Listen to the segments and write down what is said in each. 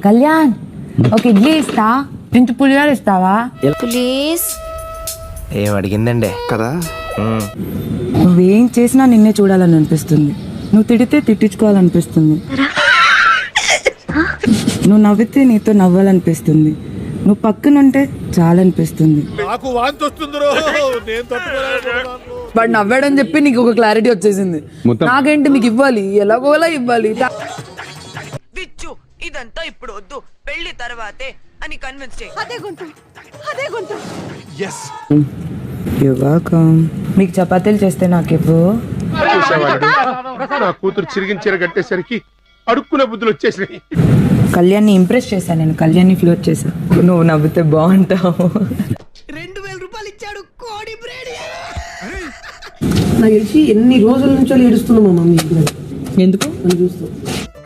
కళ్యాణ్ ఒక ఇడ్లీ ఇస్తా, ఇంత పులిహోర ఇస్తావా ప్లీజ్. ఏం అడిగిందండి కదా నువ్వేం చేసినా నిన్నే చూడాలని అనిపిస్తుంది, నువ్వు తిడితే తిట్టించుకోవాలనిపిస్తుంది, నువ్వు నవ్వితే నీతో నవ్వాలనిపిస్తుంది, నువ్వు పక్కనుంటే చాలనిపిస్తుంది. వాడు నవ్వాడని చెప్పి నీకు ఒక క్లారిటీ వచ్చేసింది. నాకేంటి మీకు ఇవ్వాలి, ఎలాగోలా ఇవ్వాలి. విచ్చు ఇదంతా ఇప్పుడు వద్దు, పెళ్లి తర్వాతే అని కన్విన్స్ చేయి. మీకు చపాతీలు చేస్తే నాకివ్వు. నా కూతురు చిరిగిన చీర కట్టేసరికి అడుక్కునే బుద్ధులు వచ్చేసినాయి. కళ్యాణ్ని ఇంప్రెస్ చేశాను నేను, కళ్యాణ్ని ఫ్లోట్ చేశా. నువ్వు నవ్వితే బాగుంటావు. 2000 రూపాయలు ఇచ్చాడు కోడి బ్రేడ్. నాకు తెలిసి ఎన్ని రోజుల నుంచో ఏడుస్తున్నాం మా మమ్మీ. ఎందుకు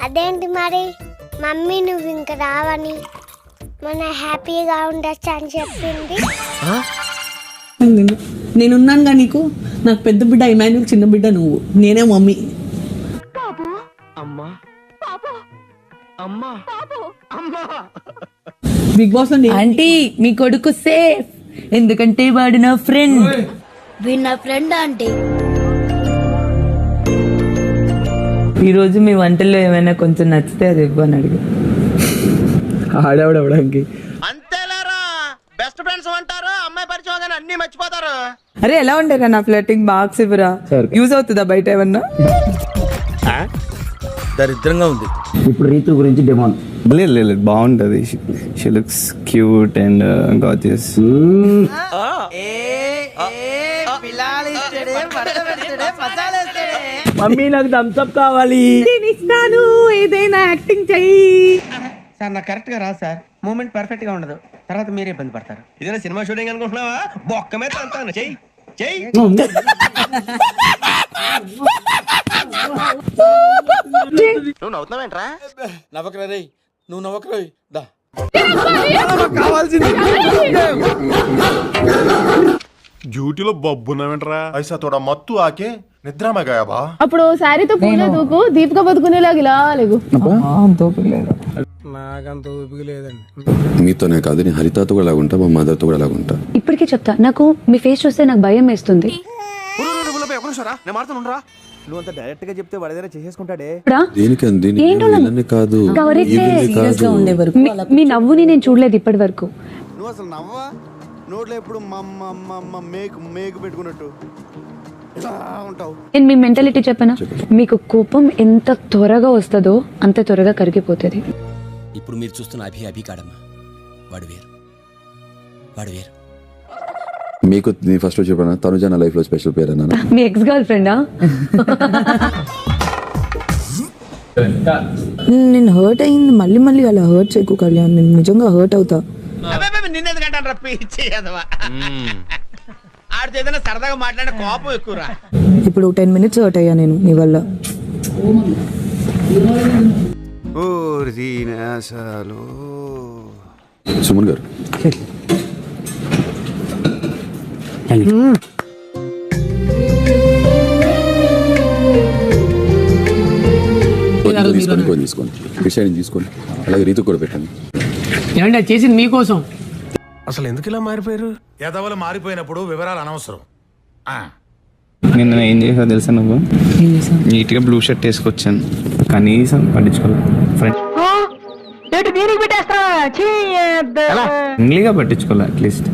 అదేంటి మరి మమ్మీ నువ్వు ఇంకా రావని మన హ్యాపీగా ఉండొచ్చు అని చెప్పింది. నేనున్నానుగా నీకు. నాకు పెద్ద బిడ్డ ఇమాన్యుల్, చిన్న బిడ్డ నువ్వు, నేనే మమ్మీ. బిగ్ బాస్ లో ఆంటీ మీ కొడుకు సేఫ్, ఎందుకంటే వాడు నా ఫ్రెండ్. వీడు నా ఫ్రెండ్ ఆంటీ. ఈ రోజు మీ వంటల్లో ఏమైనా కొంచెం నచ్చితే అది ఇవ్వని అడిగి ఆడవడానికి. అంతేలేరా, బెస్ట్ ఫ్రెండ్స్ అంటారు, అమ్మాయి పరిచయం కానీ అన్ని మర్చిపోతారు. అరే ఎలా ఉంటారా నా ఫ్లర్టింగ్ బాక్స్ ఇవ్వరా, యూజ్ అవుతుందా బయట ఏమన్నా? దరిద్రంగా ఉంది. ఇప్పుడు రీతు గురించి డిమాండ్ లేదు బాగుంటది. She looks cute and gorgeous. Mummy నాకు థమ్స్ అప్ కావాలి. ఇస్తాను, ఏదైనా యాక్టింగ్ చెయ్యి. సార్ నాకు కరెక్ట్ గా రాదు సార్, మూమెంట్ పర్ఫెక్ట్ గా ఉండదు, తర్వాత మీరే ఇబ్బంది పడతారు. ఇదేనా సినిమా షూటింగ్ అనుకుంటున్నావా? బొక్క మీద అంతాను చెయ్యి చెయ్యి. నువ్వు నవ్వుతున్నావేంట్రా? నవ్వకరా రేయ్, నువ్వు నవ్వకరా. దా డ్యూటీలో బొబ్బున్నావేంట్రా? ఐసా తోడా మత్తు ఆకే నిద్ర में गया बा. అప్పుడు శారీతో పూలే దూకు దీపిక బతుకునేలాగా ఇలా లేగు. నాకంత ఊపిక లేదండి. మీతోనే కాదు, నేను హరితతో కూడా అలాగుంటా, మా మదర్తో కూడా అలాగుంటా. ఇప్పటికీ చెప్తా, నాకు మీ ఫేస్ చూస్తే నాకు భయం వేస్తుంది. నువ్వు అంత డైరెక్ట్ గా చెప్తే వాడు ఏదైనా చేసేసుకుంటాడే. దేనికండి కాదు, ఉండే వరకు మీ నవ్వుని నేను చూడలేదు ఇప్పటి వరకు. నువ్వు అసలు నవ్వా? నోట్లో ఎప్పుడు మేకు పెట్టుకున్నట్టు ఇలా ఉంటావు. నేను మీ మెంటాలిటీ చెప్పనా, మీకు కోపం ఎంత త్వరగా వస్తుందో అంత త్వరగా కరిగిపోతుంది. ఇప్పుడు మీరు చూస్తున్న అభి కాడమ్మా, వాడు వేరు. మీకు నేను ఫస్ట్ చెప్పాను, తనుజ నా లైఫ్ లో స్పెషల్ పేరు అన్నా. మీ ఎక్స్ గర్ల్ ఫ్రెండా? నేను హర్ట్ అయింది, మళ్ళీ మళ్ళీ అలా హర్ట్ చేయకు కళ్యాణ్, నేను నిజంగా హర్ట్ అవుతా. నిన్నెందుకంటాను రప్పించి ఆడితో ఏదైనా సరదాగా మాట్లాడే కోపం ఎక్కువరా. ఇప్పుడు 10 minutes హర్ట్ అయ్యా నేను నీ వల్ల. సుమన్ గారు తీసుకోండి, విషయాన్ని తీసుకోండి, అలాగే రీతు కూడా పెట్టండి. ఏమంటే చేసింది మీకోసం. అసలు ఎందుకు ఇలా మారిపోయారు? ఎదవలు మారిపోయినప్పుడు వివరాలు అనవసరం. నిన్న ఏం చేసావు తెలుసా? నువ్వు నీట్గా బ్లూ షర్ట్ వేసుకొచ్చాను, కనీసం పట్టించుకోలేదు. ఫ్రెండ్లీగా పట్టించుకోలే అట్లీస్ట్.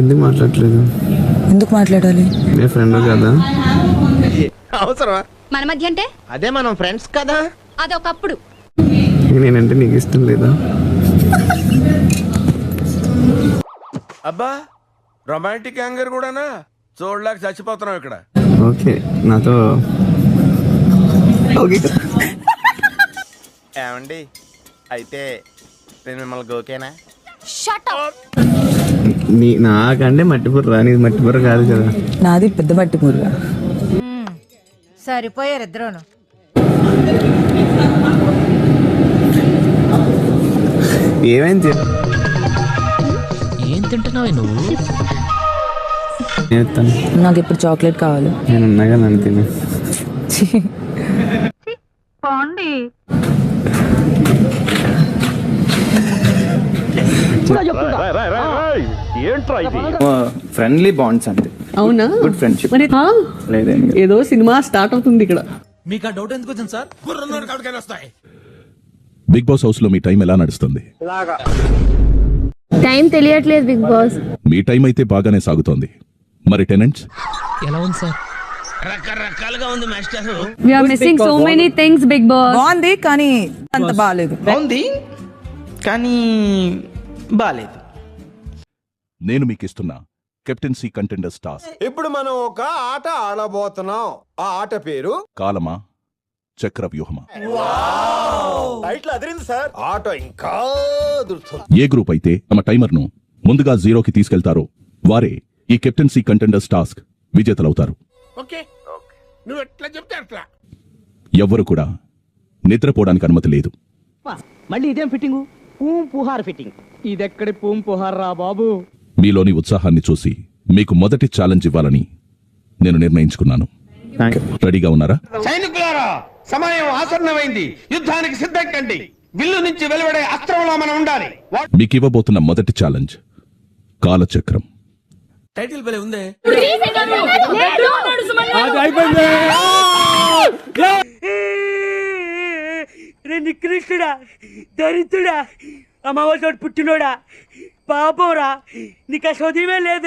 ఎందుకు మాట్లాడలేదు? ఎందుకు మాట్లాడాలి? నీ ఫ్రెండ్ కదా. అవసరమా మన మధ్య అంటే? అదే మనం ఫ్రెండ్స్ కదా. అదొకప్పుడు. నేనంటే నీకు ఇష్టం లేదా? అబ్బా రొమాంటిక్ యాంగర్ కూడానా? చూడలేక చచ్చిపోతున్నావు ఇక్కడ. ఓకే నాతో ఏమండి అయితే నేను మిమ్మల్ని గోకేనా? నాకంటే మట్టిపుర్రా, నీది మట్టిపుర్ర కాదు కదా. నాది పెద్ద మట్టి మురుగా. సరిపోయారు ఇద్దరును. ఏమైంది? ఏం తింటున్నావు నువ్వు? చేస్తాను నాకు ఇప్పుడు చాక్లెట్ కావాలి. నేను ఉన్నాగా నన్ను తిని ఫ్రెండ్లీ బాండ్స్ అంతే. అవునా? Good friendship. మరి లేదేం ఏదో సినిమా స్టార్ట్ అవుతుంది ఇక్కడ. మీకు ఆ డౌట్ ఎందుకు వచ్చింది సార్? కుర్రన్నోడు కాడికైనా వస్తాయి. బిగ్ బాస్ హౌస్ లో మీ టైం ఎలా నడుస్తుంది? టైం తెలియట్లేదు బిగ్ బాస్. మీ టైం అయితే బాగానే సాగుతోంది. మరి టెనెంట్స్ ఎలా ఉంది సార్? రకరకాలుగా ఉంది master. We are missing so many things big boss. బాగుంది కానీ అంత బాగాలేదు. బాగుంది కానీ బాలేదు. నేను మీకు ఇస్తున్నా కెప్టెన్సీ కంటెండర్స్ టాస్క్. ఇప్పుడు మనం ఒక ఆట ఆడబోతున్నాం. ఆ ఆట పేరు కాలమా చక్ర వ్యూహమా. ఆట ఇంకా అదురుతుంది. ఏ గ్రూప్ అయితే తమ టైమర్ ను ముందుగా 0కి తీసుకెళ్తారో వారే ఈ కెప్టెన్సీ కంటెండర్స్ టాస్క్ విజేతలవుతారు. నువ్వు ఎట్లా చెప్తే అట్లా. ఎవ్వరు కూడా నిద్రపోవడానికి అనుమతి లేదు. మళ్ళీ ఇదేం ఫిట్టింగు? పూం పుహార్ ఫిట్టింగ్. ఇదెక్కడి పూం పుహార్ రా బాబు. మీలోని ఉత్సాహాన్ని చూసి మీకు మొదటి ఛాలెంజ్ ఇవ్వాలని నేను నిర్ణయించుకున్నాను. రెడీగా ఉన్నారా? సైనికులారా, సమయం ఆసన్నమైంది. యుద్ధానికి సిద్ధం కండి. విల్లు నుంచి వెలువడే అస్త్రంలో మనం ఉండాలి. మీకు ఇవ్వబోతున్న మొదటి ఛాలెంజ్ కాలచక్రం. టైటిల్ భలే ఉందే. నికృష్టుడా, దరిద్రుడా, అమ్మవారి పుట్టినోడా, పాపోరా, నీకు ఆ చదివే లేదు.